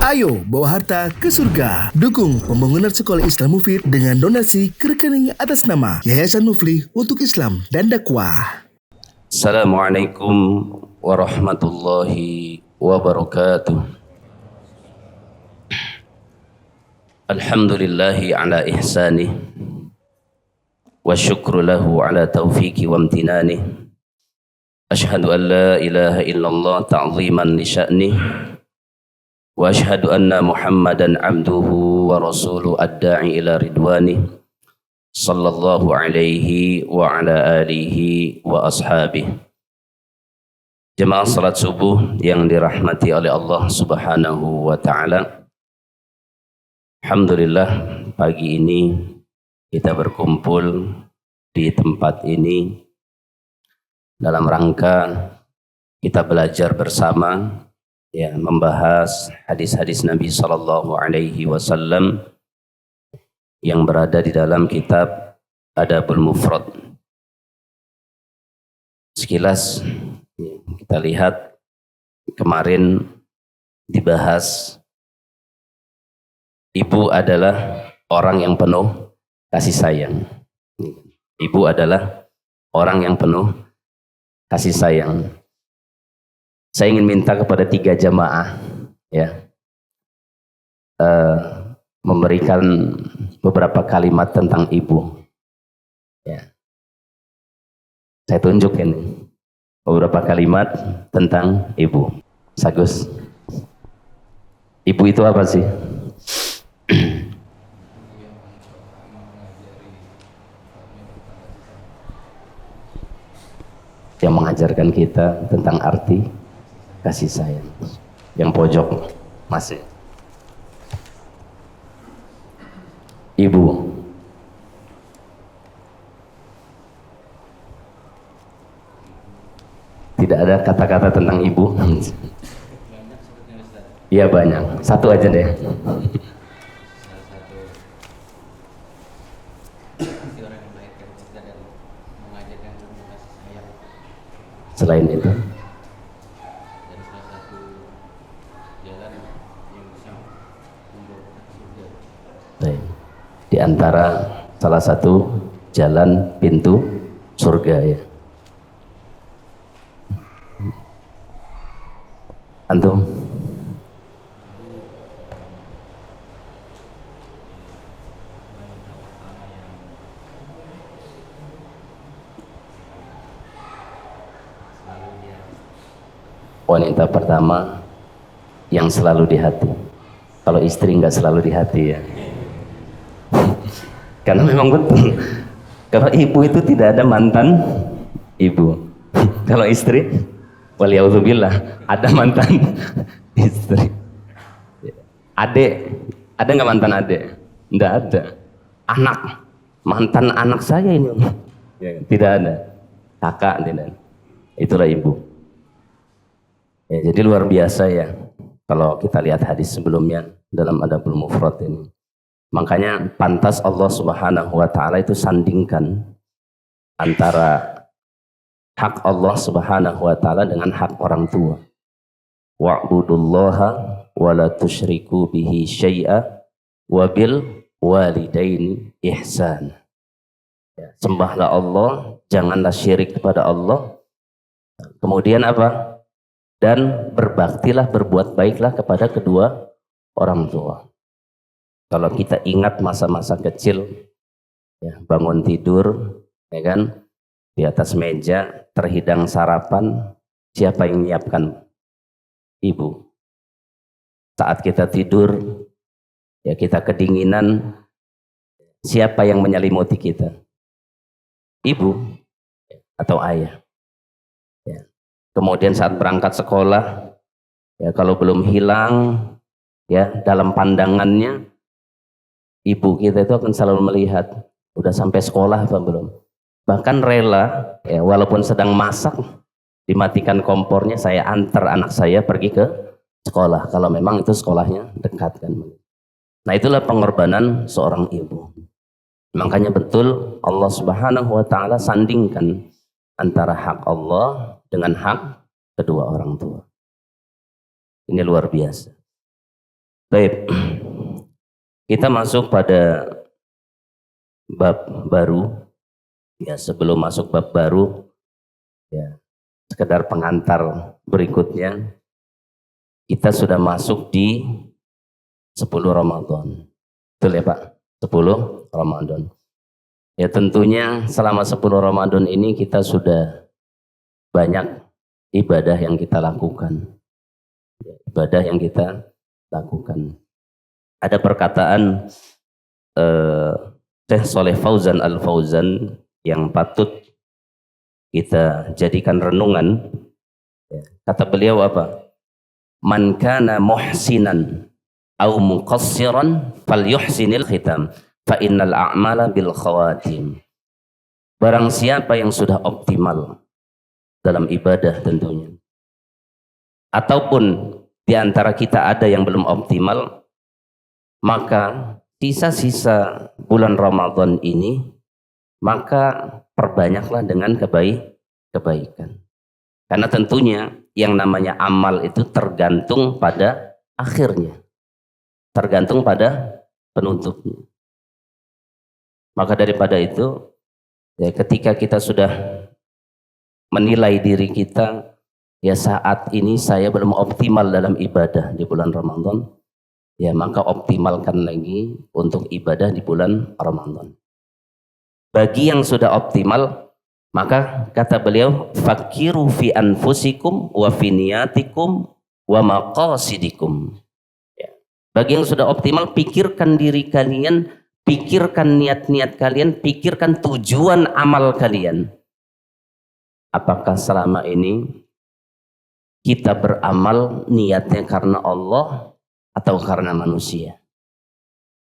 Ayo bawa harta ke surga. Dukung pembangunan sekolah Islam Mufid dengan donasi ke rekening atas nama Yayasan Muflih untuk Islam dan Dakwah. Assalamualaikum warahmatullahi wabarakatuh. Alhamdulillahi ala ihsanih wa syukru lahu ala taufiqi wa amtinanih. Ashhadu an la ilaha illallah ta'ziman li sya'nih wa ashhadu anna Muhammadan abduhu wa rasuluhu ad-da'i ila ridwanih sallallahu alaihi wa ala alihi wa ashabih. Jemaah salat subuh yang dirahmati oleh Allah Subhanahu wa taala. Alhamdulillah pagi ini kita berkumpul di tempat ini dalam rangka kita belajar bersama, ya, membahas hadis-hadis Nabi sallallahu alaihi wasallam yang berada di dalam kitab Adabul Mufrad. Sekilas kita lihat kemarin dibahas ibu adalah orang yang penuh kasih sayang. Ibu adalah orang yang penuh kasih sayang. Saya ingin minta kepada 3 jamaah, ya, memberikan beberapa kalimat tentang ibu. Ya. Saya tunjuk ini beberapa kalimat tentang ibu. Sagus. Ibu itu apa sih? Yang mengajarkan kita tentang arti kasih sayang. Yang pojok masih. Ibu. Tidak ada kata-kata tentang ibu. Iya banyak. Satu aja deh. Selain itu. Di antara salah satu jalan pintu surga, ya. Antum? Wanita pertama yang selalu di hati. Kalau istri nggak selalu di hati, ya. Karena memang betul, kalau ibu itu tidak ada mantan ibu. Kalau istri, waliyahudzubillah, ada mantan istri. Adik, ada nggak mantan adik? Nggak ada. Anak, mantan anak saya ini, tidak ada. Kakak, tidak. Itulah ibu. Ya, jadi luar biasa, ya, kalau kita lihat hadis sebelumnya dalam Adabul Mufrad ini. Makanya pantas Allah Subhanahu wa taala itu sandingkan antara hak Allah Subhanahu wa taala dengan hak orang tua. Wa'budullaha wa la tusyriku bihi syai'a wa bil walidaini ihsan. Ya, sembahlah Allah, janganlah syirik kepada Allah. Kemudian apa? Dan berbaktilah, berbuat baiklah kepada kedua orang tua. Kalau kita ingat masa-masa kecil, ya, bangun tidur, ya kan, di atas meja terhidang sarapan, siapa yang menyiapkan? Ibu. Saat kita tidur, ya, kita kedinginan, siapa yang menyelimuti kita? Ibu atau ayah. Ya. Kemudian saat berangkat sekolah, ya, kalau belum hilang, ya, dalam pandangannya, ibu kita itu akan selalu melihat udah sampai sekolah apa belum. Bahkan rela, ya, walaupun sedang masak, dimatikan kompornya, saya antar anak saya pergi ke sekolah kalau memang itu sekolahnya dekat, kan. Nah, itulah pengorbanan seorang ibu. Makanya betul Allah Subhanahu wa taala sandingkan antara hak Allah dengan hak kedua orang tua. Ini luar biasa. Baik. Kita masuk pada bab baru. Ya, sebelum masuk bab baru, ya, sekedar pengantar berikutnya. Kita sudah masuk di 10 Ramadan. Betul ya Pak? 10 Ramadan. Ya tentunya selama 10 Ramadan ini kita sudah banyak ibadah yang kita lakukan. Ya, ibadah yang kita lakukan. Ada perkataan Syekh Shalih Fauzan Al-Fauzan yang patut kita jadikan renungan. Ya, kata beliau apa? Man kana muhsinan au muqassiran falyuhsinil khitam fa innal a'mala bil khawatim. Barang siapa yang sudah optimal dalam ibadah tentunya, ataupun di antara kita ada yang belum optimal, maka sisa-sisa bulan Ramadan ini maka perbanyaklah dengan kebaikan. Karena tentunya yang namanya amal itu tergantung pada akhirnya. Tergantung pada penutupnya. Maka daripada itu, ya ketika kita sudah menilai diri kita, ya saat ini saya belum optimal dalam ibadah di bulan Ramadan, ya maka optimalkan lagi untuk ibadah di bulan Ramadan. Bagi yang sudah optimal, maka kata beliau, fakiru fi anfusikum wa fi niyatikum wa maqasidikum. Ya. Bagi yang sudah optimal, pikirkan diri kalian, pikirkan niat-niat kalian, pikirkan tujuan amal kalian. Apakah selama ini kita beramal niatnya karena Allah atau karena manusia?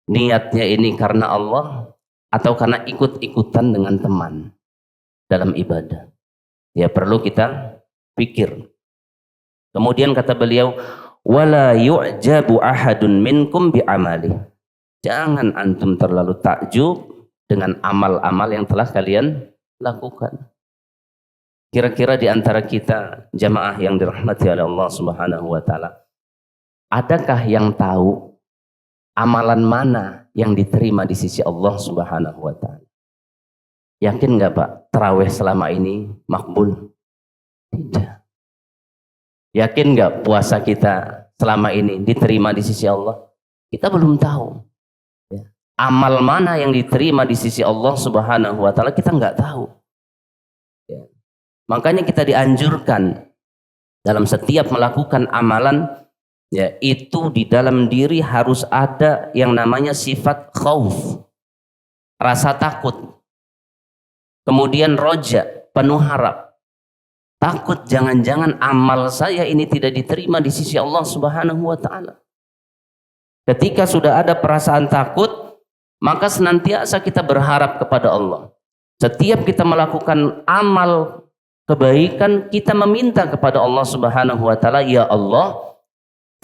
Niatnya ini karena Allah atau karena ikut-ikutan dengan teman dalam ibadah? Ya perlu kita pikir. Kemudian kata beliau, wala yu'jabu ahadun minkum bi'amali. Jangan antum terlalu takjub dengan amal-amal yang telah kalian lakukan. Kira-kira di antara kita jamaah yang dirahmati oleh Allah Subhanahu wa taala, adakah yang tahu amalan mana yang diterima di sisi Allah Subhanahu wa taala? Yakin nggak Pak, tarawih selama ini makbul? Tidak. Yakin nggak puasa kita selama ini diterima di sisi Allah? Kita belum tahu. Ya. Amal mana yang diterima di sisi Allah Subhanahu wa taala kita nggak tahu. Ya. Makanya kita dianjurkan dalam setiap melakukan amalan, ya itu di dalam diri harus ada yang namanya sifat khauf, rasa takut. Kemudian roja, penuh harap. Takut jangan-jangan amal saya ini tidak diterima di sisi Allah Subhanahu wa taala. Ketika sudah ada perasaan takut, maka senantiasa kita berharap kepada Allah. Setiap kita melakukan amal kebaikan, kita meminta kepada Allah Subhanahu wa taala, ya Allah,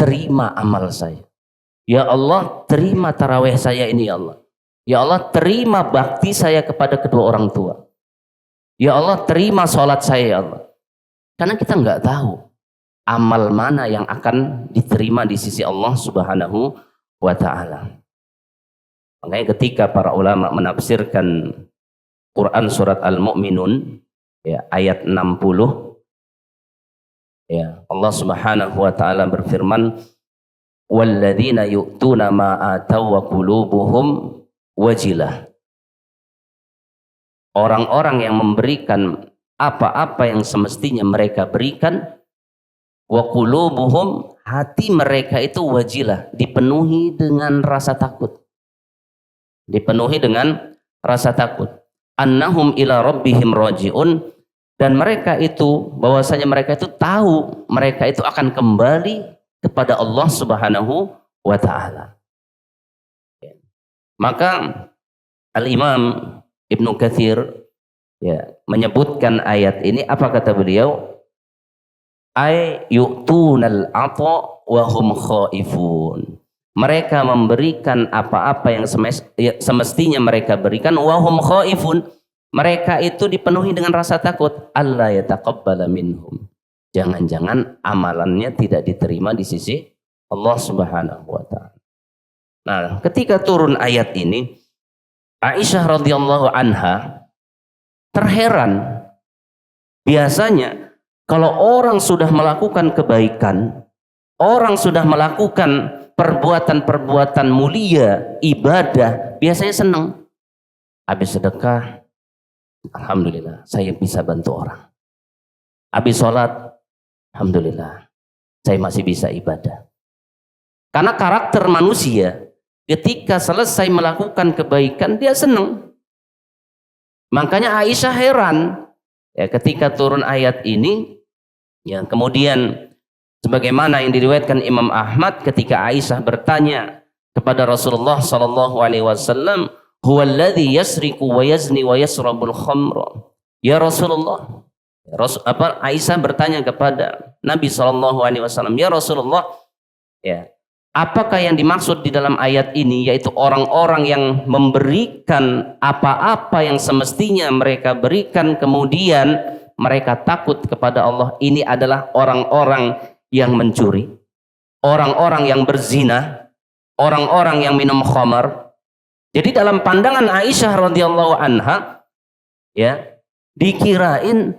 terima amal saya. Ya Allah, terima tarawih saya ini ya Allah. Ya Allah, terima bakti saya kepada kedua orang tua. Ya Allah, terima sholat saya ya Allah. Karena kita nggak tahu amal mana yang akan diterima di sisi Allah Subhanahu wa ta'ala. Makanya ketika para ulama menafsirkan Quran surat Al-Mu'minun, ya, ayat 60, ya, Allah Subhanahu wa ta'ala berfirman, walladzina yu'tuna ma ataw wa qulubuhum wajilah. Orang-orang yang memberikan apa-apa yang semestinya mereka berikan, wa qulubuhum, hati mereka itu wajilah, dipenuhi dengan rasa takut. Dipenuhi dengan rasa takut. Annahum ila rabbihim raji'un, dan mereka itu, bahwasanya mereka itu tahu mereka itu akan kembali kepada Allah Subhanahu wa ta'ala. Maka Al-Imam Ibnu Katsir, ya, menyebutkan ayat ini, apa kata beliau? Ay yu'tunal ata wa hum khaifun. Mereka memberikan apa-apa yang semestinya mereka berikan, wa hum khaifun. Mereka itu dipenuhi dengan rasa takut, alla yataqabbala minhum. Jangan-jangan amalannya tidak diterima di sisi Allah Subhanahu wa ta'ala. Nah, ketika turun ayat ini, Aisyah radhiyallahu anha terheran. Biasanya kalau orang sudah melakukan kebaikan, orang sudah melakukan perbuatan-perbuatan mulia, ibadah, biasanya senang. Habis sedekah, alhamdulillah, saya bisa bantu orang. Habis sholat, alhamdulillah, saya masih bisa ibadah. Karena karakter manusia, ketika selesai melakukan kebaikan, dia senang. Makanya Aisyah heran, ya, ketika turun ayat ini, ya, kemudian sebagaimana yang diriwayatkan Imam Ahmad ketika Aisyah bertanya kepada Rasulullah sallallahu alaihi wasallam, "Huwallazi yasriqu wa yazni wa yasrabul khamra." Ya Rasulullah, Aisyah bertanya kepada Nabi sallallahu alaihi wasallam, "Ya Rasulullah, ya, apakah yang dimaksud di dalam ayat ini, yaitu orang-orang yang memberikan apa-apa yang semestinya mereka berikan, kemudian mereka takut kepada Allah, ini adalah orang-orang yang mencuri, orang-orang yang berzina, orang-orang yang minum khamar." Jadi dalam pandangan Aisyah radhiyallahu anha, ya, dikirain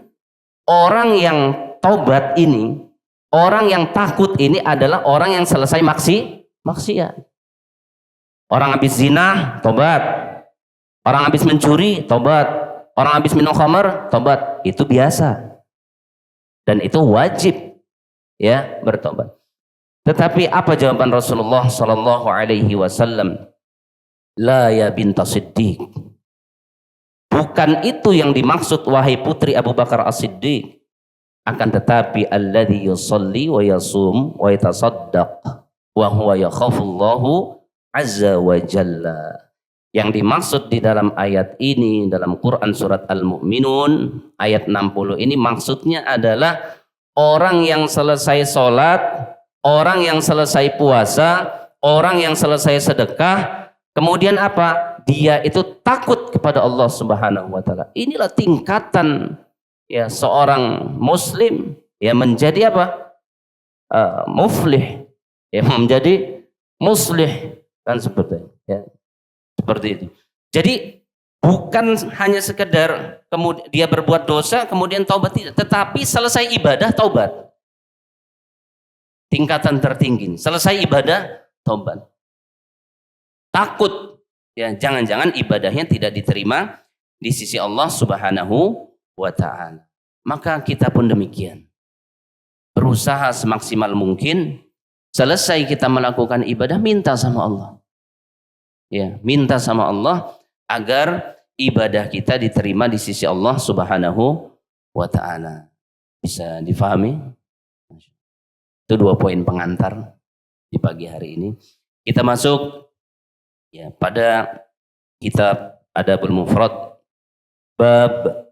orang yang taubat ini, orang yang takut ini adalah orang yang selesai maksiat. Orang habis zina, tobat. Orang habis mencuri, tobat. Orang habis minum khamar, tobat. Itu biasa. Dan itu wajib, ya, bertobat. Tetapi apa jawaban Rasulullah sallallahu alaihi wasallam? La ya binta Siddiq. Bukan itu yang dimaksud wahai putri Abu Bakar As-Siddiq. Akan tetapi alladzi yusalli wa yasum wa yatasaddaq wa huwa yakhafullahu azza wa jalla. Yang dimaksud di dalam ayat ini, dalam Quran surat Al-Mu'minun ayat 60 ini, maksudnya adalah orang yang selesai sholat, orang yang selesai puasa, orang yang selesai sedekah, kemudian apa? Dia itu takut kepada Allah Subhanahu wa taala. Inilah tingkatan, ya, seorang muslim, ya, menjadi apa? Muflih, ya, menjadi muslih, kan seperti, ya, seperti itu. Jadi bukan hanya sekedar kemudian dia berbuat dosa kemudian taubat, tidak, tetapi selesai ibadah taubat. Tingkatan tertinggi, selesai ibadah taubat. Takut, ya, jangan-jangan ibadahnya tidak diterima di sisi Allah Subhanahu wa ta'ala. Maka kita pun demikian, berusaha semaksimal mungkin, selesai kita melakukan ibadah, minta sama Allah, ya, minta sama Allah agar ibadah kita diterima di sisi Allah Subhanahu wa ta'ala. Bisa difahami? Itu 2 poin pengantar di pagi hari ini. Kita masuk, ya, pada kitab Adabul Mufrad, bab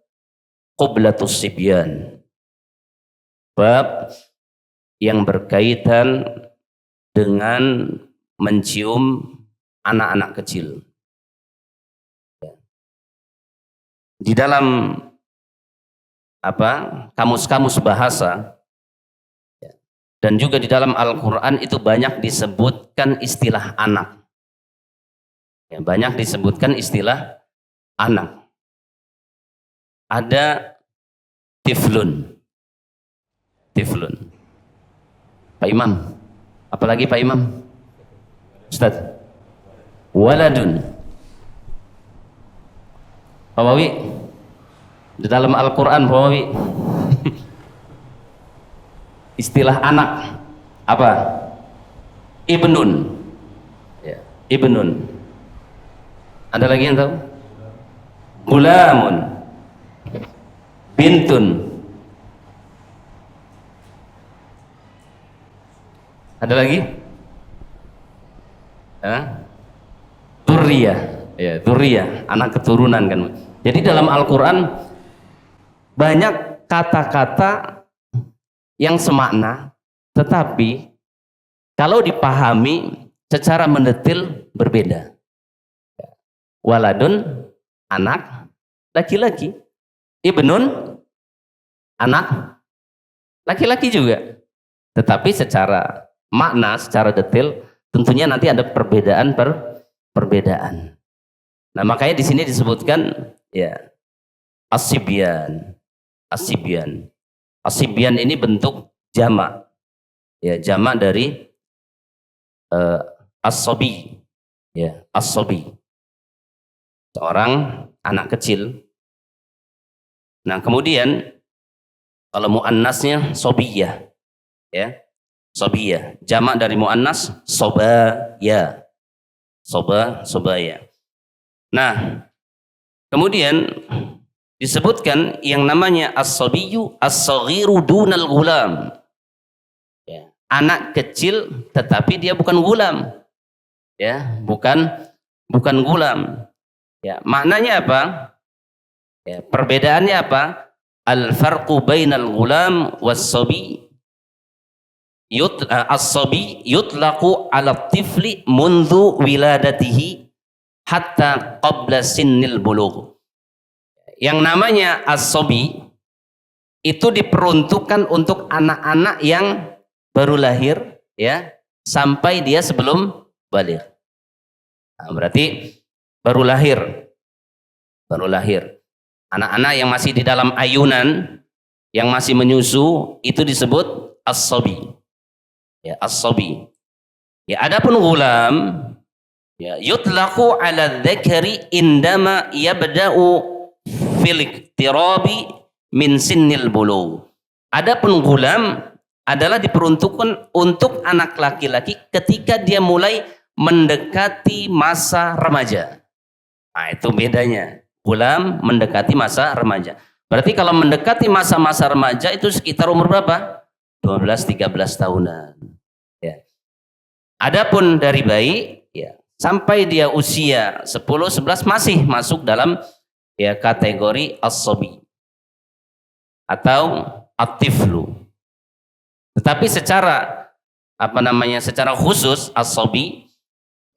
Qublatus Sibyan, bab yang berkaitan dengan mencium anak-anak kecil. Di dalam kamus-kamus bahasa, dan juga di dalam Al-Quran itu banyak disebutkan istilah anak, ya, banyak disebutkan istilah anak. Ada tiflun, Pak Imam, apalagi Pak Imam, Ustaz, waladun. Pak Wawi, di dalam Al-Quran, Pak Wawi, istilah anak apa? Ibnun, ya, ibnun. Ada lagi yang tahu? Gulamun, bintun. Ada lagi? Dzurriyyah, ya, dzurriyyah, anak keturunan kan. Jadi dalam Al-Quran banyak kata-kata yang semakna, tetapi kalau dipahami secara mendetil berbeda. Waladun, anak laki-laki. Ibnun, anak laki-laki juga. Tetapi secara makna, secara detil tentunya nanti ada perbedaan. Nah, makanya di sini disebutkan ya as-sibyan. As-sibyan ini bentuk jamak. Ya, jamak dari as-sabi. Ya, as-sabi. Seorang anak kecil. Nah, kemudian kalau muannasnya sobiyah. Ya. Sobiyah. Jamak dari muannas sobaya. Sobaya. Nah, kemudian disebutkan yang namanya as-sabiyyu as-saghiru dunal gulam. Ya, anak kecil tetapi dia bukan gulam. Ya, bukan gulam. Ya, maknanya apa? Ya, perbedaannya apa? Al-farqu bainal gulam was-sabi. As-sabi yutlaqu 'ala tifli mundu wiladatihi hatta qabla sinnil bulugh. Yang namanya as-sabi itu diperuntukkan untuk anak-anak yang baru lahir ya, sampai dia sebelum baligh. Nah, berarti baru lahir. Anak-anak yang masih di dalam ayunan, yang masih menyusu, itu disebut as-sabi. Ya, as-sabi. Ya, adapun gulam ya, yutlaqu 'ala dzakari indama yabda'u fil iqtirabi min sinnil bulugh. Adapun gulam adalah diperuntukkan untuk anak laki-laki ketika dia mulai mendekati masa remaja. Nah, itu bedanya. Gulam mendekati masa remaja. Berarti kalau mendekati masa-masa remaja itu sekitar umur berapa? 12-13 tahunan. Ya. Adapun dari bayi ya, sampai dia usia 10-11 masih masuk dalam ya kategori as-sabi atau at-tiflu. Tetapi secara secara khusus as-sabi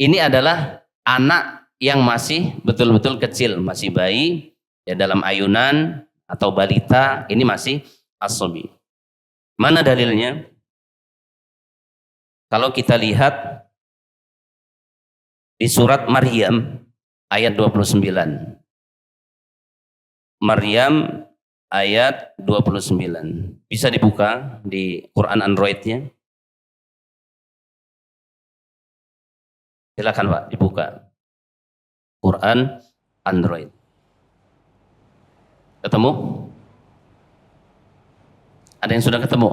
ini adalah anak yang masih betul-betul kecil, masih bayi ya, dalam ayunan atau balita, ini masih as-sabi. Mana dalilnya? Kalau kita lihat di surat Maryam ayat 29. Maryam ayat 29. Bisa dibuka di Quran Android-nya. Silakan Pak, dibuka. Quran Android. Ketemu? Ada yang sudah ketemu?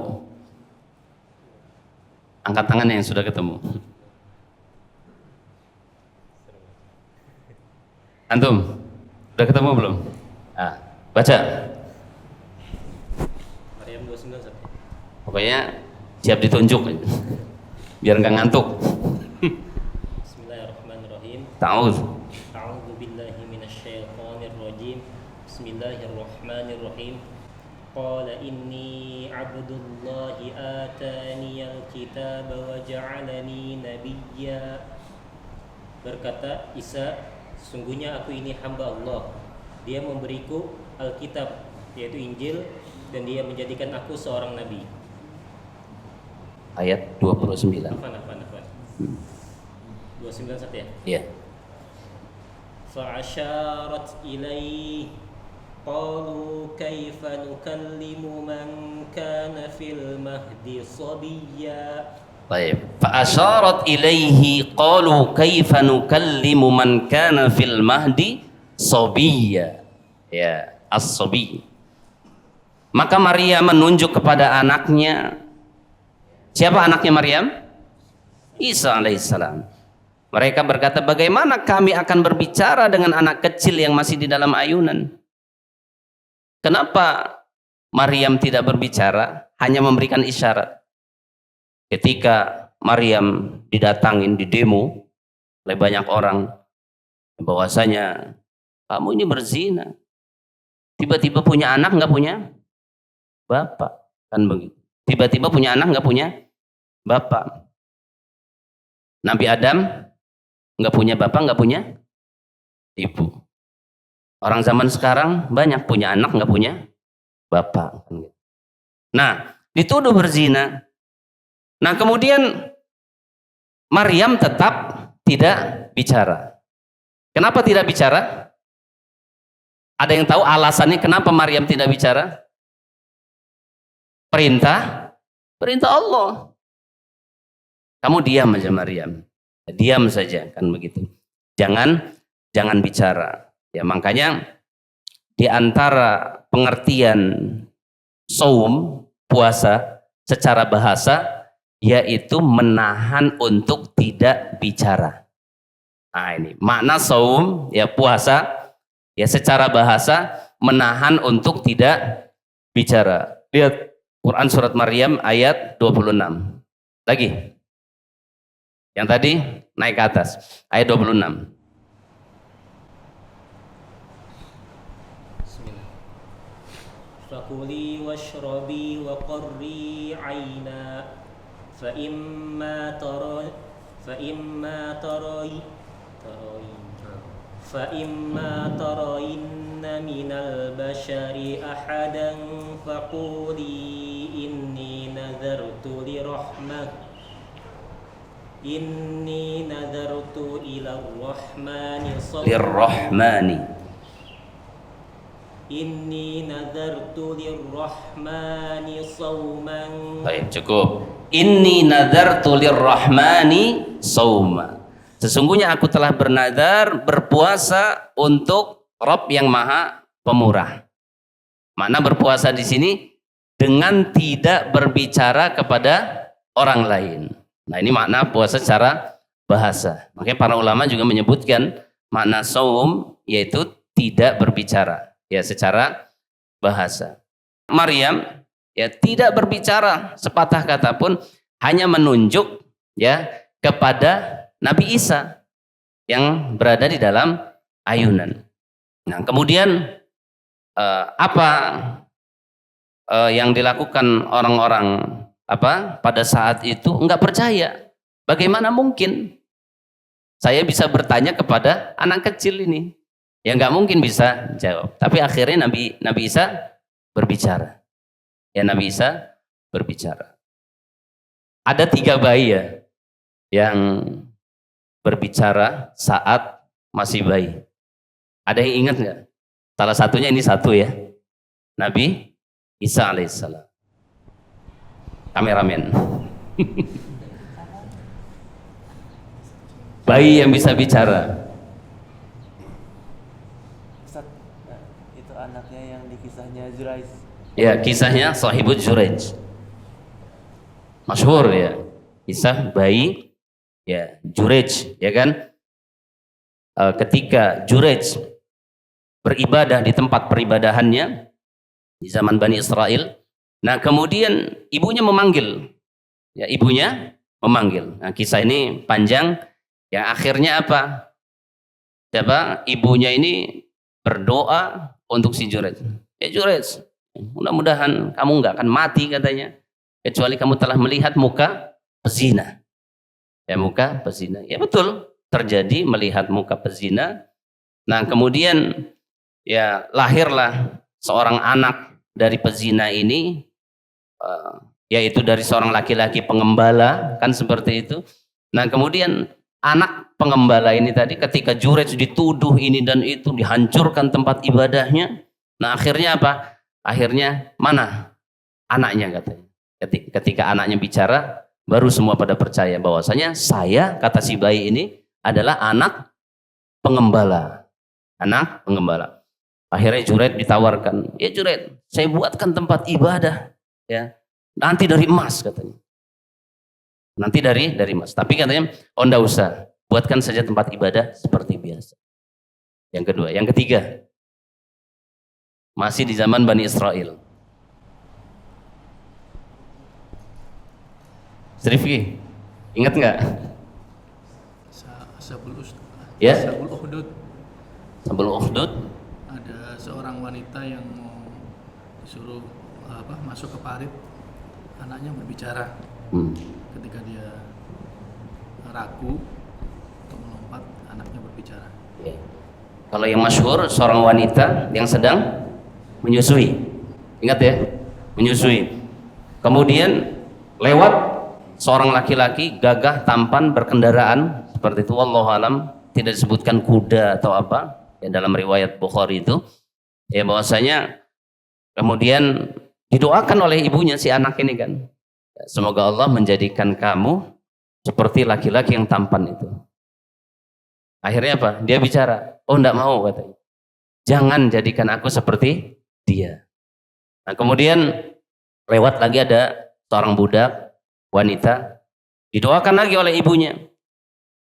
Angkat tangan yang sudah ketemu. Antum, sudah ketemu belum? Ah, baca. Maryam 29. Pokoknya siap ditunjuk. Biar nggak ngantuk. Bismillahirrahmanirrahim. Ta'awudz. A'udzu billahi minasyaitonir rajim. Bismillahirrahmanirrahim. Qala inni 'abdullahi ataniyal kitaba wa ja'alani nabiyya. Berkata Isa, sesungguhnya aku ini hamba Allah. Dia memberiku Alkitab, yaitu Injil, dan dia menjadikan aku seorang nabi. Ayat 29. Afan. 29 ya? Iya. Fa'asyarat ilaihi qalu kaifa nukallimu man kana fil mahdi sabiyya. Baik. Fa'asyarat ilaihi qalu kaifa nukallimu man kana fil mahdi sabiyya. Ya, as-sabi. Maka Maryam menunjuk kepada anaknya. Siapa anaknya Maryam? Isa alaihissalam. Mereka berkata, bagaimana kami akan berbicara dengan anak kecil yang masih di dalam ayunan? Kenapa Maryam tidak berbicara, hanya memberikan isyarat? Ketika Maryam didatangin, di demo oleh banyak orang, bahwasanya kamu ini berzina. Tiba-tiba punya anak nggak punya bapak, kan begitu. Tiba-tiba punya anak nggak punya bapak. Nabi Adam nggak punya bapak, nggak punya ibu. Orang zaman sekarang banyak punya anak nggak punya bapak. Nah, dituduh berzina. Nah, kemudian Maryam tetap tidak bicara. Kenapa tidak bicara? Ada yang tahu alasannya kenapa Maryam tidak bicara? Perintah Allah. Kamu diam aja Maryam. Diam saja, kan begitu. Jangan bicara. Ya, makanya di antara pengertian saum, puasa secara bahasa, yaitu menahan untuk tidak bicara. Nah, ini makna saum, ya puasa, ya secara bahasa menahan untuk tidak bicara. Lihat Quran surat Maryam ayat 26. Lagi. Yang tadi naik ke atas, ayat 26. Bismillah. Fakuli washrabi wa qarri aina fa imma tarayinna minal bashari ahadan faquli inni nadartu ila rahmani Lirrahmani. Inni nadartu lirrahmani sawman. Baik, cukup. Inni nadartu lirrahmani sauma. Sesungguhnya aku telah bernadar berpuasa untuk Rabb yang Maha Pemurah. Mana berpuasa di sini dengan tidak berbicara kepada orang lain. Nah, ini makna puasa secara bahasa. Makanya para ulama juga menyebutkan makna saum yaitu tidak berbicara, ya secara bahasa. Maryam ya tidak berbicara sepatah kata pun, hanya menunjuk ya kepada Nabi Isa yang berada di dalam ayunan. Nah, kemudian apa yang dilakukan orang-orang pada saat itu? Enggak percaya. Bagaimana mungkin saya bisa bertanya kepada anak kecil ini? Ya enggak mungkin bisa jawab. Tapi akhirnya Nabi Isa berbicara. Ya, Nabi Isa berbicara. Ada 3 bayi ya yang berbicara saat masih bayi. Ada yang ingat nggak? Salah satunya ini satu ya, Nabi Isa alaihissalam. Kameramen. Bayi yang bisa bicara. Ustaz, itu anaknya yang di kisahnya Juraij. Ya, kisahnya Sahibul Juraij. Masyhur ya. Kisah bayi ya Juraij, ya kan? Ketika Juraij beribadah di tempat peribadahannya di zaman Bani Israel, nah kemudian ibunya memanggil. Ya, ibunya memanggil. Nah, kisah ini panjang. Yang akhirnya apa? Siapa? Ibunya ini berdoa untuk si Juraij. Ya Juraij, mudah-mudahan kamu nggak akan mati katanya, kecuali kamu telah melihat muka pezina. Ya, muka pezina. Ya betul, terjadi melihat muka pezina. Nah kemudian ya lahirlah seorang anak dari pezina ini, yaitu dari seorang laki-laki pengembala, kan seperti itu. Nah kemudian anak pengembala ini tadi ketika Juraij dituduh ini dan itu, dihancurkan tempat ibadahnya. Nah akhirnya apa? Akhirnya mana anaknya katanya. Ketika anaknya bicara, baru semua pada percaya bahwasanya saya, kata si bayi ini, adalah anak pengembala. Anak pengembala. Akhirnya Juraij ditawarkan, ya Juraij, saya buatkan tempat ibadah, ya nanti dari emas katanya. Nanti dari emas. Tapi katanya, oh enggak usah, buatkan saja tempat ibadah seperti biasa. Yang kedua, yang ketiga, masih di zaman Bani Israel. Rifki, ingat nggak? Sabul Ya? Ukhdud. Sabul Ukhdud. Ada seorang wanita yang mau disuruh masuk ke parit, anaknya berbicara. Ketika dia ragu untuk melompat, anaknya berbicara. Ya. Kalau yang masyhur, seorang wanita yang sedang menyusui. Ingat ya? Menyusui. Kemudian lewat seorang laki-laki gagah tampan berkendaraan seperti itu, wallahu alam, tidak disebutkan kuda atau apa ya dalam riwayat Bukhari itu, ya bahwasanya kemudian didoakan oleh ibunya si anak ini kan, semoga Allah menjadikan kamu seperti laki-laki yang tampan itu. Akhirnya apa? Dia bicara, oh enggak mau katanya, jangan jadikan aku seperti dia. Nah kemudian lewat lagi ada seorang budak wanita, didoakan lagi oleh ibunya,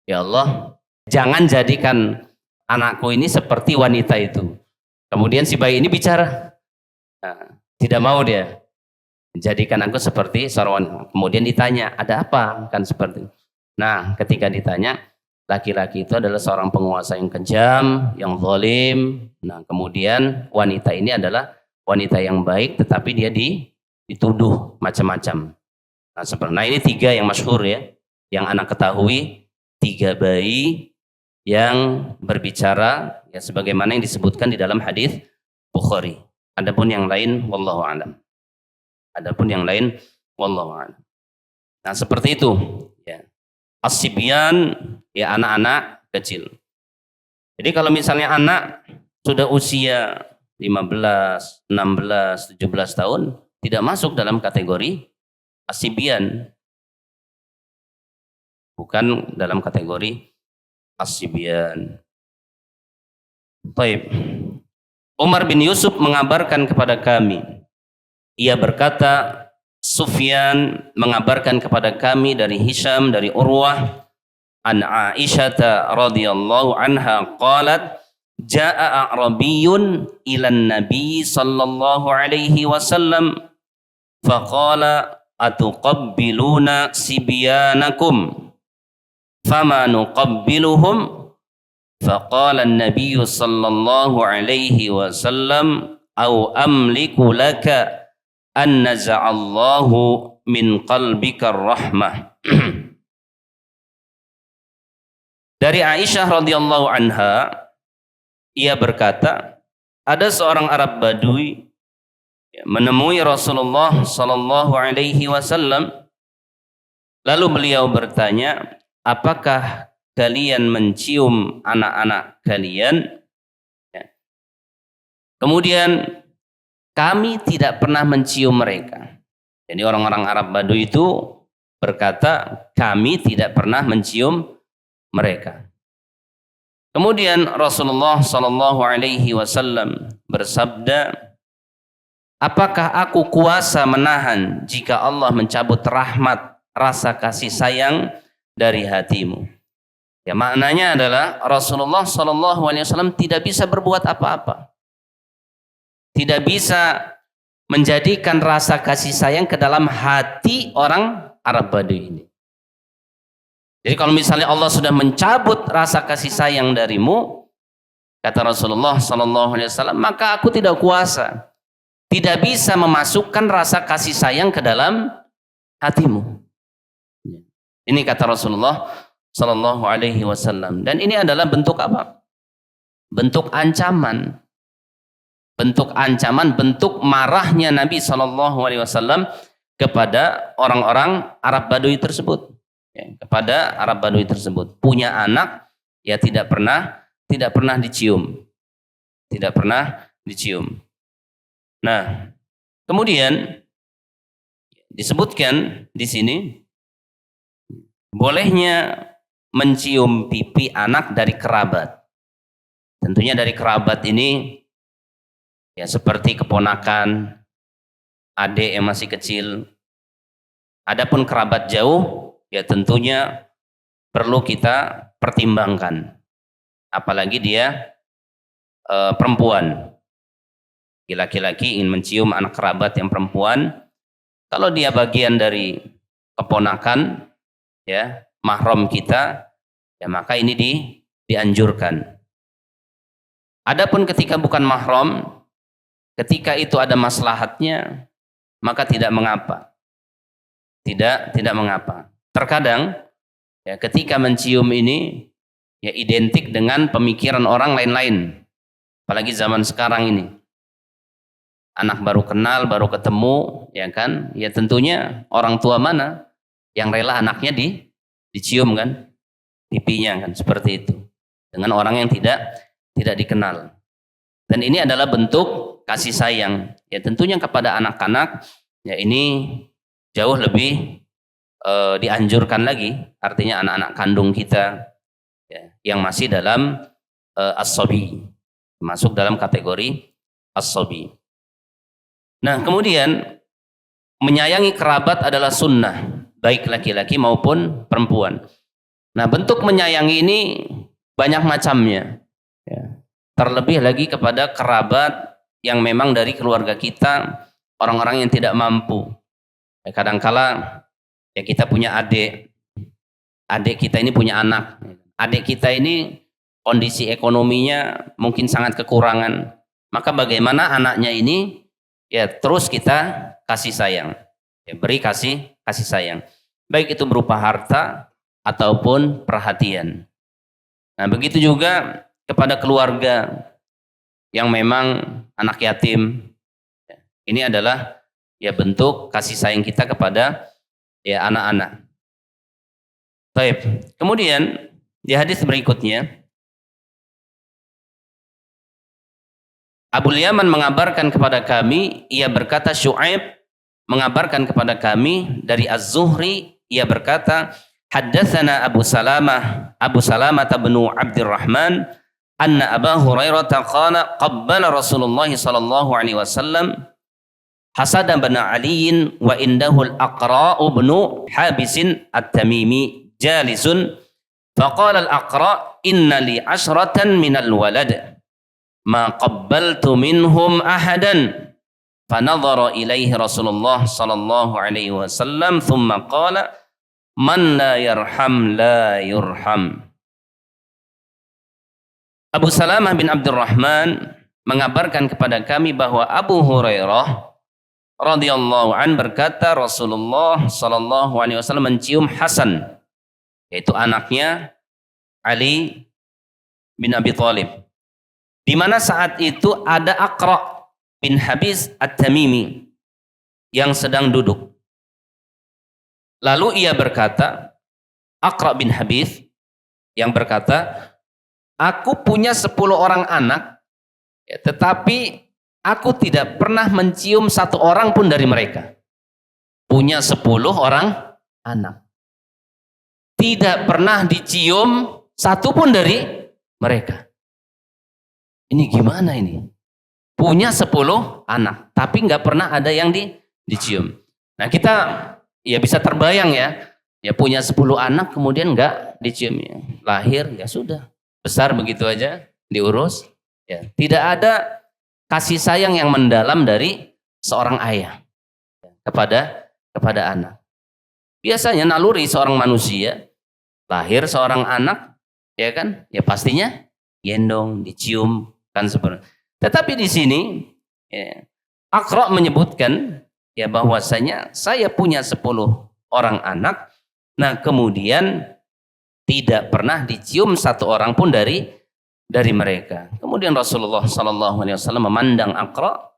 ya Allah jangan jadikan anakku ini seperti wanita itu. Kemudian si bayi ini bicara, nah, tidak mau dia, jadikan aku seperti seorang wanita. Kemudian ditanya, ada apa kan seperti itu. Nah ketika ditanya, laki-laki itu adalah seorang penguasa yang kejam, yang zalim. Nah kemudian wanita ini adalah wanita yang baik, tetapi dia dituduh macam-macam. Nah ini 3 yang masyhur ya, yang anak ketahui, 3 bayi yang berbicara ya sebagaimana yang disebutkan di dalam hadis Bukhari. Adapun yang lain wallahu alam. Nah seperti itu ya. As-sibyan ya anak-anak kecil. Jadi kalau misalnya anak sudah usia 15, 16, 17 tahun tidak masuk dalam kategori as-sibyan, bukan dalam kategori as-sibyan. Baik. Umar bin Yusuf mengabarkan kepada kami, ia berkata, Sufyan mengabarkan kepada kami dari Hisham, dari Urwah, an Aisyah radhiyallahu anha qalat, jaa a'rabiyyun ilan nabi sallallahu alaihi wasallam faqala atuqabbiluna sibyanakum fama nuqabbiluhum faqala an-nabiy sallallahu alaihi wasallam au amliku laka an naza'allahu min qalbika rahmah. Dari Aisyah radhiyallahu anha, ia berkata, ada seorang Arab Badui menemui Rasulullah sallallahu alaihi wasallam, lalu beliau bertanya, apakah kalian mencium anak-anak kalian? Kemudian kami tidak pernah mencium mereka. Jadi orang-orang Arab Badui itu berkata, kami tidak pernah mencium mereka. Kemudian Rasulullah sallallahu alaihi wasallam bersabda, apakah aku kuasa menahan jika Allah mencabut rahmat, rasa kasih sayang dari hatimu? Ya maknanya adalah Rasulullah sallallahu alaihi wasallam tidak bisa berbuat apa-apa. Tidak bisa menjadikan rasa kasih sayang ke dalam hati orang Arab Badui ini. Jadi kalau misalnya Allah sudah mencabut rasa kasih sayang darimu, kata Rasulullah sallallahu alaihi wasallam, maka aku tidak kuasa, tidak bisa memasukkan rasa kasih sayang ke dalam hatimu. Ini kata Rasulullah sallallahu alaihi wasallam. Dan ini adalah bentuk apa? Bentuk ancaman. Bentuk ancaman, bentuk marahnya Nabi sallallahu alaihi wasallam kepada orang-orang Arab Badui tersebut. Ya, kepada Arab Badui tersebut, punya anak ya tidak pernah dicium, Nah, kemudian disebutkan di sini bolehnya mencium pipi anak dari kerabat. Tentunya dari kerabat ini ya seperti keponakan, adik yang masih kecil. Adapun kerabat jauh ya tentunya perlu kita pertimbangkan, apalagi dia perempuan. Laki-laki ingin mencium anak kerabat yang perempuan, kalau dia bagian dari keponakan ya mahram kita, ya maka ini dianjurkan. Adapun ketika bukan mahram, ketika itu ada maslahatnya, maka tidak mengapa. Tidak mengapa. Terkadang ya ketika mencium ini ya identik dengan pemikiran orang lain-lain. Apalagi zaman sekarang ini. Anak baru kenal, baru ketemu, ya kan? Ya tentunya orang tua mana yang rela anaknya dicium kan pipinya kan, seperti itu, dengan orang yang tidak dikenal. Dan ini adalah bentuk kasih sayang ya tentunya kepada anak-anak ya, ini jauh lebih dianjurkan lagi, artinya anak-anak kandung kita ya, yang masih dalam as-sabi, masuk dalam kategori as-sabi. Nah, kemudian menyayangi kerabat adalah sunnah, baik laki-laki maupun perempuan. Nah, bentuk menyayangi ini banyak macamnya ya. Terlebih lagi kepada kerabat yang memang dari keluarga kita, orang-orang yang tidak mampu ya, kadangkala ya kita punya adik kita ini punya anak, adik kita ini kondisi ekonominya mungkin sangat kekurangan, maka bagaimana anaknya ini ya terus kita kasih sayang ya, beri kasih sayang, baik itu berupa harta ataupun perhatian. Nah, begitu juga kepada keluarga yang memang anak yatim, ini adalah ya bentuk kasih sayang kita kepada ya anak-anak. Baik. Kemudian di hadis berikutnya Abu Yaman mengabarkan kepada kami, ia berkata Syu'aib mengabarkan kepada kami dari Az-Zuhri, ia berkata haddatsana Abu Salamah bin Abdurrahman anna Abu Hurairah qala qabbala Rasulullah sallallahu alaihi wasallam Hasan bin Ali wa indahul Aqra' bin Habis at-Tamimi jalisun faqala al-Aqra' inna li 'ashratan minal walad ma qabbaltu minhum ahadan fanadhara ilaihi Rasulullah sallallahu alaihi wasallam thumma qala man la yarham la yurham. Abu Salamah bin Abdurrahman mengabarkan kepada kami bahwa Abu Hurairah radhiyallahu an berkata Rasulullah sallallahu alaihi wasallam mencium Hasan, yaitu anaknya Ali bin Abi Thalib, di mana saat itu ada Aqra' bin Habis at-Tamimi yang sedang duduk. Lalu ia berkata, Aqra' bin Habis yang berkata, aku punya 10 orang anak ya, tetapi aku tidak pernah mencium satu orang pun dari mereka. Punya 10 orang anak. Tidak pernah dicium satu pun dari mereka. Ini gimana ini? Punya 10 anak, tapi nggak pernah ada yang dicium. Nah, kita ya bisa terbayang ya. Ya punya 10 anak kemudian nggak dicium. Ya. Lahir ya sudah. Besar begitu aja diurus. Ya, tidak ada kasih sayang yang mendalam dari seorang ayah kepada anak. Biasanya naluri seorang manusia, lahir seorang anak, ya kan? Ya pastinya gendong, dicium, kan seperti. Tetapi di sini, ya, Aqra' menyebutkan ya bahwasanya saya punya 10 orang anak, nah kemudian tidak pernah dicium satu orang pun dari mereka. Kemudian Rasulullah sallallahu alaihi wasallam memandang Aqra'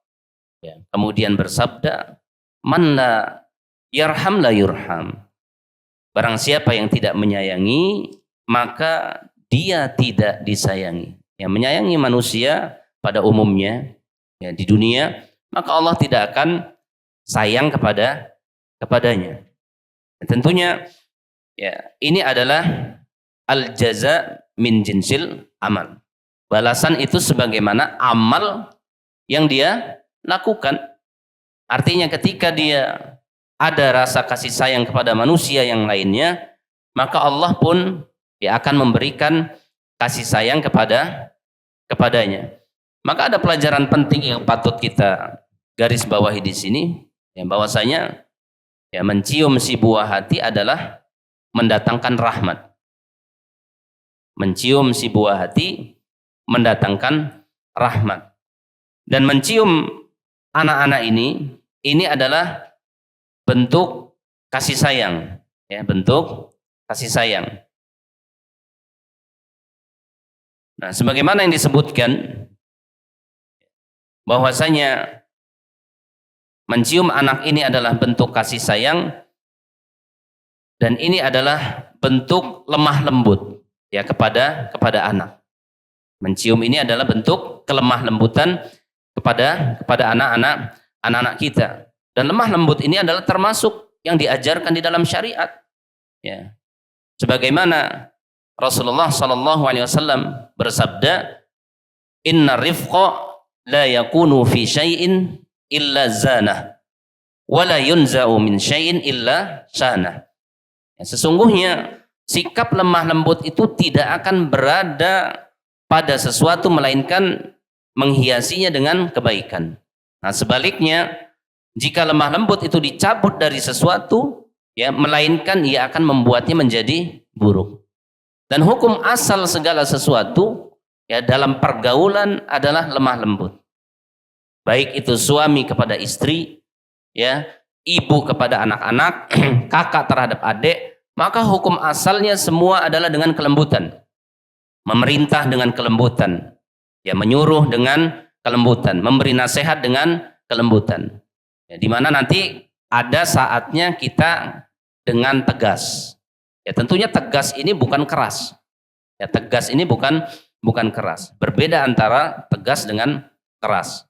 ya, kemudian bersabda, "Man la yarham la yurham." Barang siapa yang tidak menyayangi, maka dia tidak disayangi. Yang menyayangi manusia pada umumnya ya, di dunia, maka Allah tidak akan sayang kepadanya. Dan tentunya ya, ini adalah al-jaza min jinsil amal. Balasan itu sebagaimana amal yang dia lakukan. Artinya ketika dia ada rasa kasih sayang kepada manusia yang lainnya, maka Allah pun ya akan memberikan kasih sayang kepadanya. Maka ada pelajaran penting yang patut kita garis bawahi di sini, ya, bahwasanya ya mencium si buah hati adalah mendatangkan rahmat. Mencium si buah hati mendatangkan rahmat. Dan mencium anak-anak ini adalah bentuk kasih sayang, ya, bentuk kasih sayang. Nah, sebagaimana yang disebutkan bahwasanya mencium anak ini adalah bentuk kasih sayang, Dan ini adalah bentuk lemah lembut ya kepada anak. Mencium ini adalah bentuk kelemah lembutan kepada anak-anak kita. Dan lemah lembut ini adalah termasuk yang diajarkan di dalam syariat. Ya. Sebagaimana Rasulullah sallallahu alaihi wasallam bersabda, "Inna rifqa la yakunu fi syai'in illa zanah, wa la yunza'u min syai'in illa sanah." Ya, sesungguhnya sikap lemah lembut itu tidak akan berada pada sesuatu melainkan menghiasinya dengan kebaikan. Nah, sebaliknya jika lemah lembut itu dicabut dari sesuatu, ya, melainkan ia akan membuatnya menjadi buruk. Dan hukum asal segala sesuatu ya dalam pergaulan adalah lemah lembut. Baik itu suami kepada istri, ya, ibu kepada anak-anak, kakak terhadap adik, maka hukum asalnya semua adalah dengan kelembutan. Memerintah dengan kelembutan, ya, menyuruh dengan kelembutan, memberi nasihat dengan kelembutan. Ya, di mana nanti ada saatnya kita dengan tegas. Ya, tentunya tegas ini bukan keras. Ya, tegas ini bukan keras. Berbeda antara tegas dengan keras.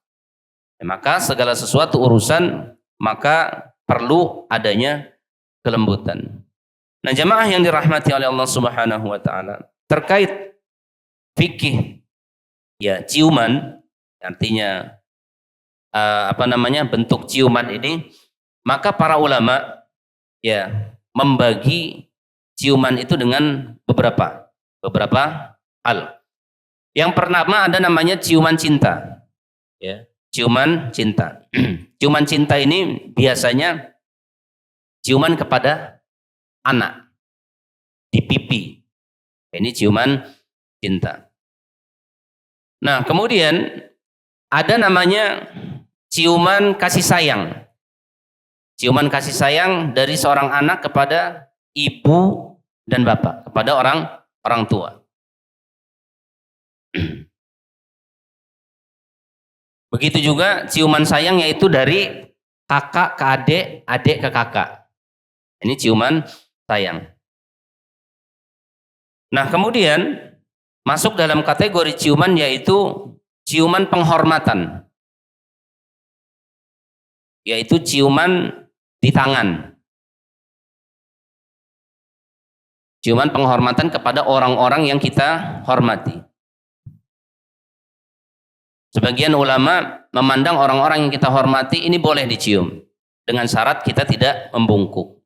Ya, maka segala sesuatu urusan maka perlu adanya kelembutan. Nah, jamaah yang dirahmati oleh Allah Subhanahu wa taala, terkait fikih ya ciuman, artinya bentuk ciuman ini, maka para ulama ya membagi ciuman itu dengan beberapa hal. Yang pertama ada namanya ciuman cinta. Ya, ciuman cinta. Ciuman cinta ini biasanya ciuman kepada anak di pipi. Ini ciuman cinta. Nah, kemudian ada namanya ciuman kasih sayang. Ciuman kasih sayang dari seorang anak kepada ibu dan bapak, kepada orang tua. Begitu juga ciuman sayang yaitu dari kakak ke adik, adik ke kakak. Ini ciuman sayang. Nah, kemudian masuk dalam kategori ciuman yaitu ciuman penghormatan. Yaitu ciuman di tangan. Ciuman penghormatan kepada orang-orang yang kita hormati. Sebagian ulama memandang orang-orang yang kita hormati ini boleh dicium dengan syarat kita tidak membungkuk.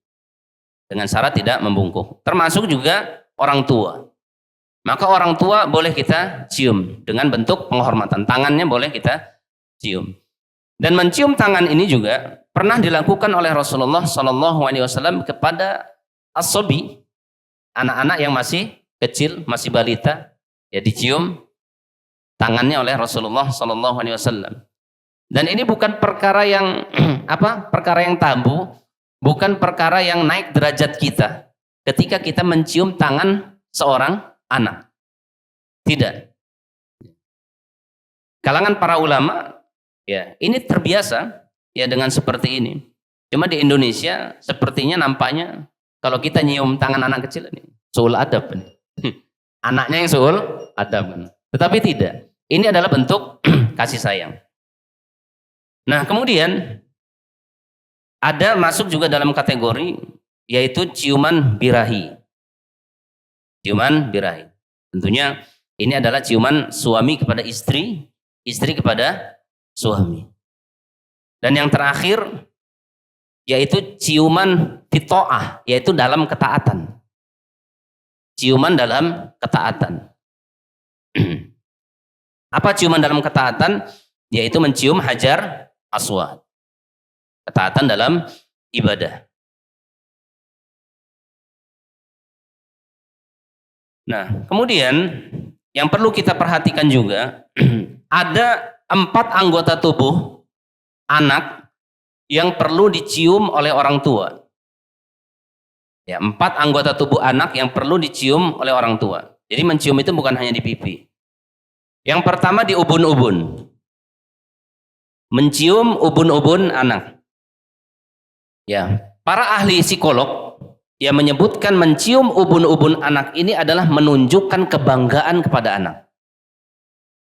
Dengan syarat tidak membungkuk. Termasuk juga orang tua. Maka orang tua boleh kita cium dengan bentuk penghormatan. Tangannya boleh kita cium. Dan mencium tangan ini juga pernah dilakukan oleh Rasulullah SAW kepada as-sobi, anak-anak yang masih kecil, masih balita, ya dicium tangannya oleh Rasulullah SAW. Dan ini bukan perkara yang perkara yang tabu, bukan perkara yang naik derajat kita ketika kita mencium tangan seorang anak. Tidak. Kalangan para ulama ya ini terbiasa ya dengan seperti ini. Cuma di Indonesia sepertinya nampaknya kalau kita nyium tangan anak kecil ini suul adab. Anaknya yang suul adab. Tetapi tidak. Ini adalah bentuk kasih sayang. Nah, kemudian ada masuk juga dalam kategori yaitu ciuman birahi. Ciuman birahi. Tentunya ini adalah ciuman suami kepada istri, istri kepada suami. Dan yang terakhir yaitu ciuman fitoah, yaitu dalam ketaatan. Ciuman dalam ketaatan. Apa ciuman dalam ketaatan? Yaitu mencium hajar aswad. Ketaatan dalam ibadah. Nah, kemudian yang perlu kita perhatikan juga ada 4 anggota tubuh anak yang perlu dicium oleh orang tua. Ya, 4 anggota tubuh anak yang perlu dicium oleh orang tua. Jadi mencium itu bukan hanya di pipi. Yang pertama di ubun-ubun. Mencium ubun-ubun anak. Ya, para ahli psikolog yang menyebutkan mencium ubun-ubun anak ini adalah menunjukkan kebanggaan kepada anak.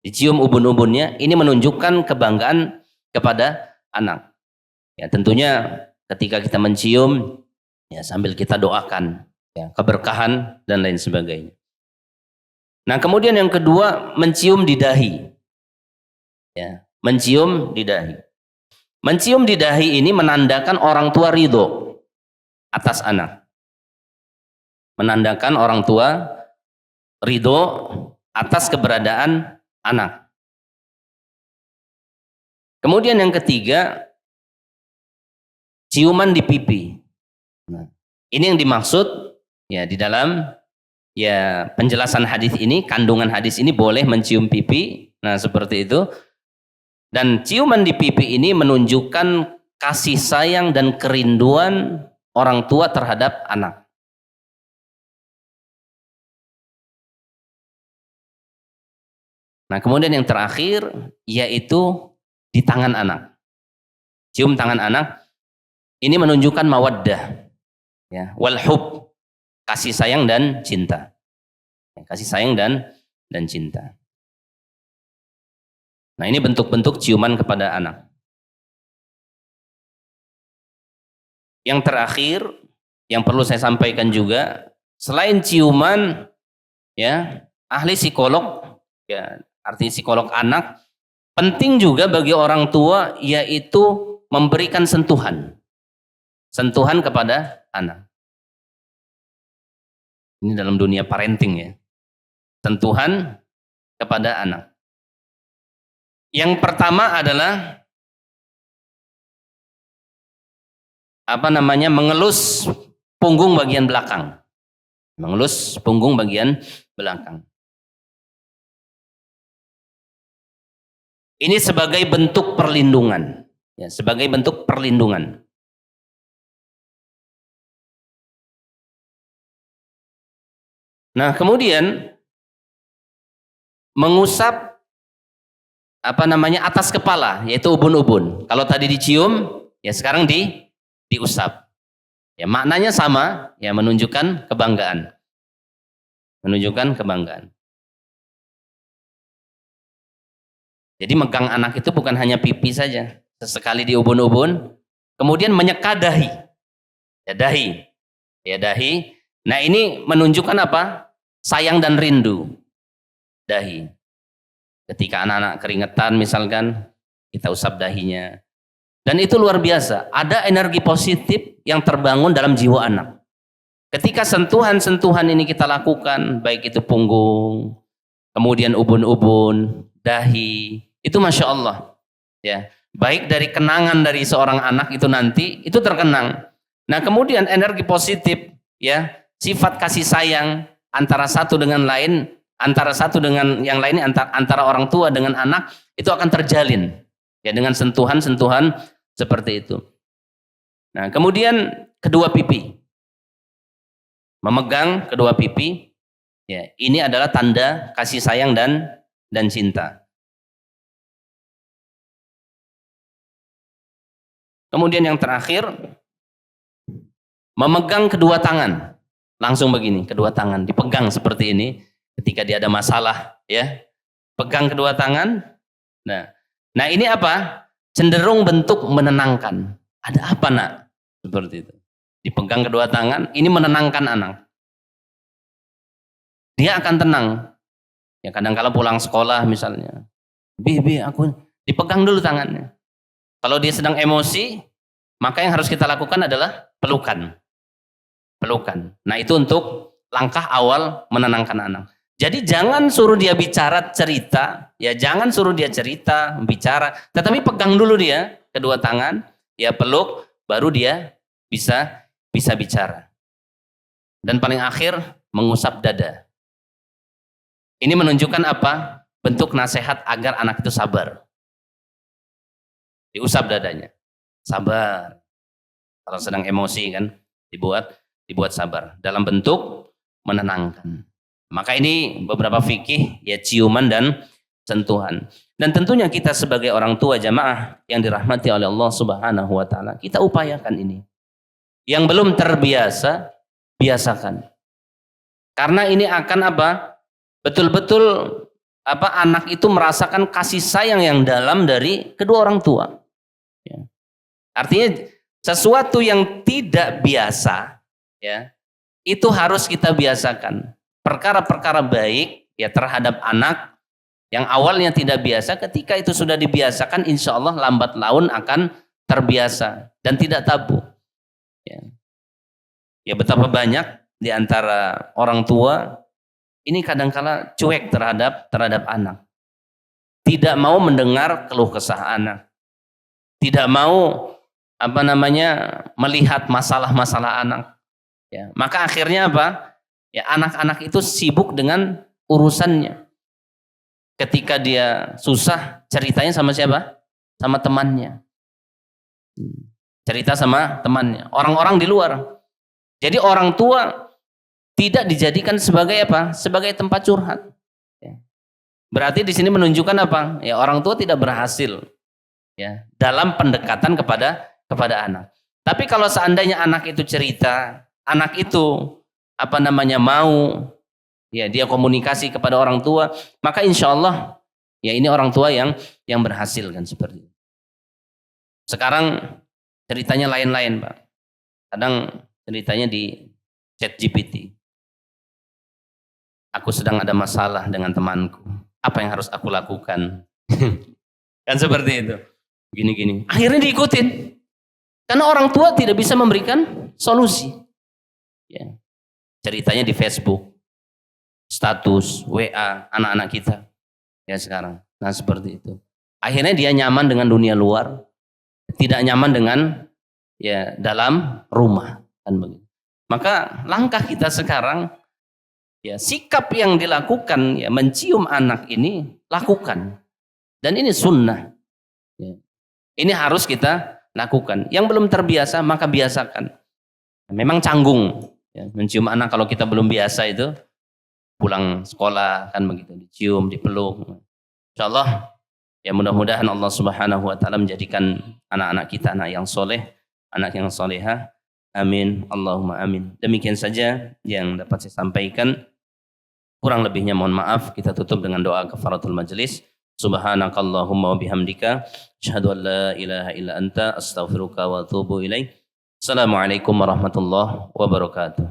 Dicium ubun-ubunnya ini menunjukkan kebanggaan kepada anak. Ya, tentunya ketika kita mencium ya sambil kita doakan ya, keberkahan dan lain sebagainya. Nah, kemudian yang kedua, mencium di dahi. Ya, mencium di dahi. Mencium di dahi ini menandakan orang tua ridho atas anak. Menandakan orang tua ridho atas keberadaan anak. Kemudian yang ketiga, ciuman di pipi. Nah, ini yang dimaksud ya di dalam ya penjelasan hadis ini, kandungan hadis ini boleh mencium pipi. Nah, seperti itu. Dan ciuman di pipi ini menunjukkan kasih sayang dan kerinduan orang tua terhadap anak. Nah, kemudian yang terakhir yaitu di tangan anak. Cium tangan anak ini menunjukkan mawaddah, ya, wal hub, kasih sayang dan cinta. Kasih sayang dan cinta. Nah, ini bentuk-bentuk ciuman kepada anak. Yang terakhir yang perlu saya sampaikan juga, selain ciuman ya, ahli psikolog ya, artinya psikolog anak, penting juga bagi orang tua yaitu memberikan sentuhan. Sentuhan kepada anak. Ini dalam dunia parenting ya. Sentuhan kepada anak. Yang pertama adalah mengelus punggung bagian belakang. Mengelus punggung bagian belakang. Ini sebagai bentuk perlindungan, ya, sebagai bentuk perlindungan. Nah, kemudian mengusap atas kepala, yaitu ubun-ubun. Kalau tadi dicium, ya sekarang diusap. Ya, maknanya sama, ya, menunjukkan kebanggaan. Menunjukkan kebanggaan. Jadi megang anak itu bukan hanya pipi saja, sesekali di ubun-ubun, kemudian menyeka dahi. Ya, dahi. Ya, dahi. Nah, ini menunjukkan apa? Sayang dan rindu. Dahi. Ketika anak-anak keringetan misalkan, kita usap dahinya. Dan itu luar biasa. Ada energi positif yang terbangun dalam jiwa anak. Ketika sentuhan-sentuhan ini kita lakukan, baik itu punggung, kemudian ubun-ubun, dahi, itu Masya Allah. Ya, baik dari kenangan dari seorang anak itu nanti, itu terkenang. Nah, kemudian energi positif, ya, sifat kasih sayang antara satu dengan lain, antara satu dengan yang lainnya, antara orang tua dengan anak, itu akan terjalin. Ya, dengan sentuhan-sentuhan seperti itu. Nah, kemudian kedua pipi. Memegang kedua pipi, ya, ini adalah tanda kasih sayang dan cinta. Kemudian yang terakhir, memegang kedua tangan. Langsung begini, kedua tangan dipegang seperti ini ketika dia ada masalah, ya. Pegang kedua tangan. Nah, ini apa? Cenderung bentuk menenangkan. Ada apa, Nak? Seperti itu. Dipegang kedua tangan, ini menenangkan anak. Dia akan tenang. Ya, kadang-kala pulang sekolah misalnya. Bi, aku dipegang dulu tangannya. Kalau dia sedang emosi, maka yang harus kita lakukan adalah pelukan. Pelukan. Nah, itu untuk langkah awal menenangkan anak. Jadi jangan suruh dia bicara cerita, ya jangan suruh dia cerita, bicara, tetapi pegang dulu dia kedua tangan, ya peluk, baru dia bisa bicara. Dan paling akhir mengusap dada. Ini menunjukkan apa? Bentuk nasihat agar anak itu sabar. Diusap dadanya. Sabar. Kalau sedang emosi kan, dibuat sabar. Dalam bentuk menenangkan. Maka ini beberapa fikih, ya ciuman dan sentuhan. Dan tentunya kita sebagai orang tua jamaah yang dirahmati oleh Allah Subhanahu wa taala, kita upayakan ini. Yang belum terbiasa, biasakan. Karena ini akan apa? Betul-betul apa, anak itu merasakan kasih sayang yang dalam dari kedua orang tua. Ya. Artinya sesuatu yang tidak biasa, ya, itu harus kita biasakan. Perkara-perkara baik ya terhadap anak yang awalnya tidak biasa, ketika itu sudah dibiasakan, insya Allah lambat laun akan terbiasa dan tidak tabu. Ya betapa banyak di antara orang tua ini kadangkala cuek terhadap anak, tidak mau mendengar keluh kesah anak, tidak mau melihat masalah-masalah anak. Ya, maka akhirnya apa? Ya, anak-anak itu sibuk dengan urusannya. Ketika dia susah, ceritanya sama siapa? Sama temannya. Cerita sama temannya, orang-orang di luar. Jadi orang tua tidak dijadikan sebagai apa? Sebagai tempat curhat. Ya. Berarti di sini menunjukkan apa? Ya, orang tua tidak berhasil ya dalam pendekatan kepada anak. Tapi kalau seandainya anak itu cerita, anak itu mau ya dia komunikasi kepada orang tua, maka insya Allah ya ini orang tua yang berhasil kan seperti itu. Sekarang ceritanya lain-lain, Pak. Kadang ceritanya di ChatGPT. Aku sedang ada masalah dengan temanku. Apa yang harus aku lakukan? Kan seperti itu. Gini-gini. Akhirnya diikutin. Karena orang tua tidak bisa memberikan solusi. Ya. Ceritanya di Facebook, status, WA, anak-anak kita. Ya sekarang. Nah seperti itu. Akhirnya dia nyaman dengan dunia luar. Tidak nyaman dengan ya dalam rumah. Kan begitu. Maka langkah kita sekarang, ya sikap yang dilakukan ya mencium anak ini lakukan, dan ini sunnah. Ya. Ini harus kita lakukan. Yang belum terbiasa maka biasakan. Memang canggung ya, mencium anak kalau kita belum biasa itu, pulang sekolah kan begitu, dicium, dipeluk. Insyaallah ya mudah-mudahan Allah Subhanahu wa taala menjadikan anak-anak kita anak yang soleh, anak yang solehah. Amin, Allahumma amin. Demikian saja yang dapat saya sampaikan. Kurang lebihnya mohon maaf. Kita tutup dengan doa kafaratul majlis. Subhanakallahumma wa bihamdika asyhadu an la ilaha illa anta astaghfiruka wa atubu ilaik. Assalamualaikum warahmatullahi wabarakatuh.